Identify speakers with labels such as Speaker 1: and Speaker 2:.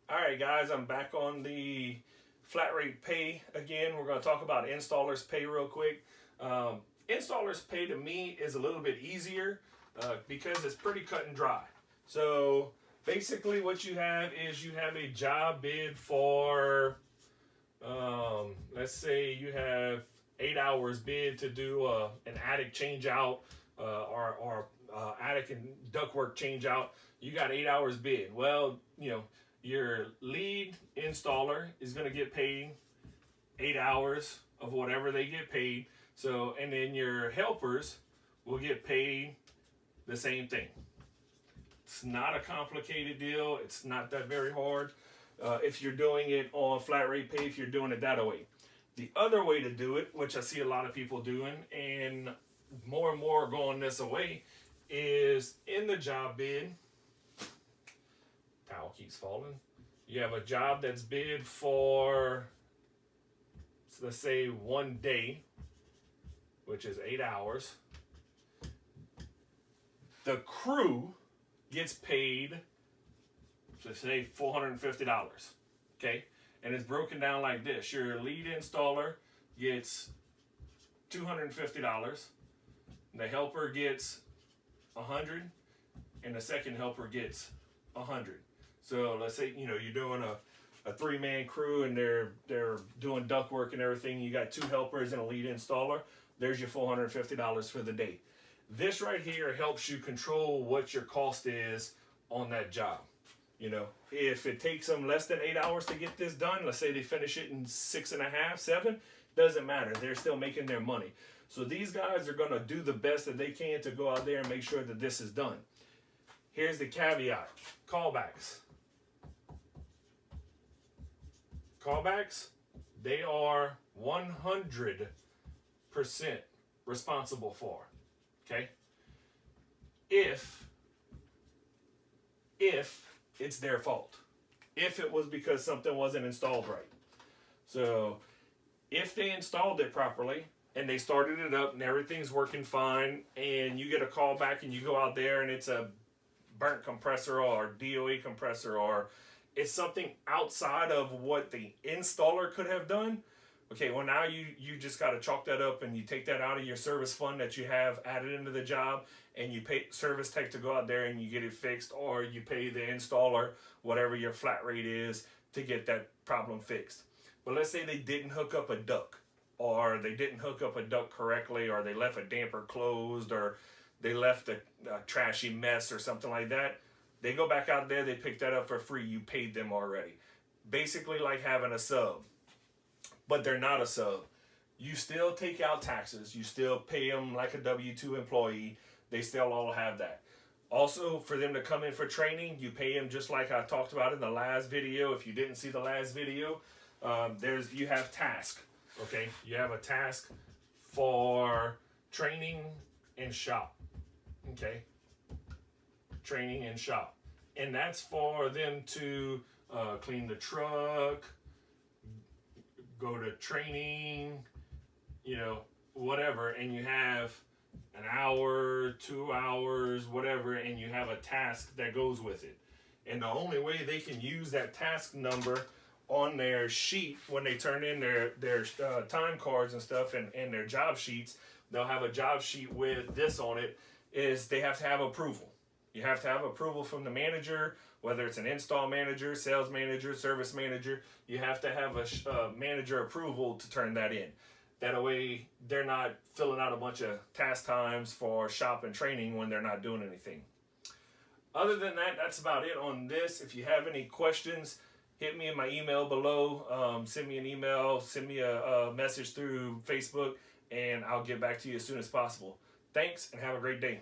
Speaker 1: All right, guys, I'm back on the flat rate pay again. We're going to talk about installers pay real quick. Installers pay to me is a little bit easier because it's pretty cut and dry. So basically, what you have is you have a job bid for, let's say you have 8 hours bid to do an attic change out or attic and ductwork change out. You got 8 hours bid. Well, your lead installer is going to get paid 8 hours of whatever they get paid. So, and then your helpers will get paid the same thing. It's not a complicated deal. It's not that very hard. If you're doing it on flat rate pay, if you're doing it that way. The other way to do it, which I see a lot of people doing, and more going this away, is in the job bid. Towel keeps falling. You have a job that's bid for, let's say, 1 day, which is 8 hours. The crew gets paid, let's say, $450. Okay? And it's broken down like this. Your lead installer gets $250. The helper gets $100, and the second helper gets $100. So let's say you're doing a 3-man crew and they're doing duct work and everything. You got 2 helpers and a lead installer. There's your $450 for the day. This right here helps you control what your cost is on that job. If it takes them less than 8 hours to get this done, let's say they finish it in 6.5, 7, doesn't matter. They're still making their money. So these guys are going to do the best that they can to go out there and make sure that this is done. Here's the caveat. Callbacks. Callbacks, they are 100% responsible for. Okay? If it's their fault. If it was because something wasn't installed right. So if they installed it properly and they started it up and everything's working fine, and you get a call back and you go out there and it's a burnt compressor or DOA compressor, or it's something outside of what the installer could have done, okay, well now you just got to chalk that up and you take that out of your service fund that you have added into the job, and you pay service tech to go out there and you get it fixed, or you pay the installer whatever your flat rate is to get that problem fixed. But let's say they didn't hook up a duct, or they didn't hook up a duct correctly, or they left a damper closed, or they left a trashy mess or something like that. They go back out there, they pick that up for free. You paid them already. Basically like having a sub. But they're not a sub. You still take out taxes. You still pay them like a W-2 employee. They still all have that. Also, for them to come in for training, you pay them just like I talked about in the last video. If you didn't see the last video, you have task. Okay? You have a task for training and shop. Okay? Training and shop. And that's for them to clean the truck, go to training, whatever. And you have an hour, 2 hours, whatever, and you have a task that goes with it. And the only way they can use that task number on their sheet when they turn in their time cards and stuff and their job sheets, they'll have a job sheet with this on it, is they have to have approval. You have to have approval from the manager, whether it's an install manager, sales manager, service manager. You have to have a manager approval to turn that in. That way, they're not filling out a bunch of task times for shop and training when they're not doing anything. Other than that, that's about it on this. If you have any questions, hit me in my email below. Send me an email, send me a message through Facebook, and I'll get back to you as soon as possible. Thanks, and have a great day.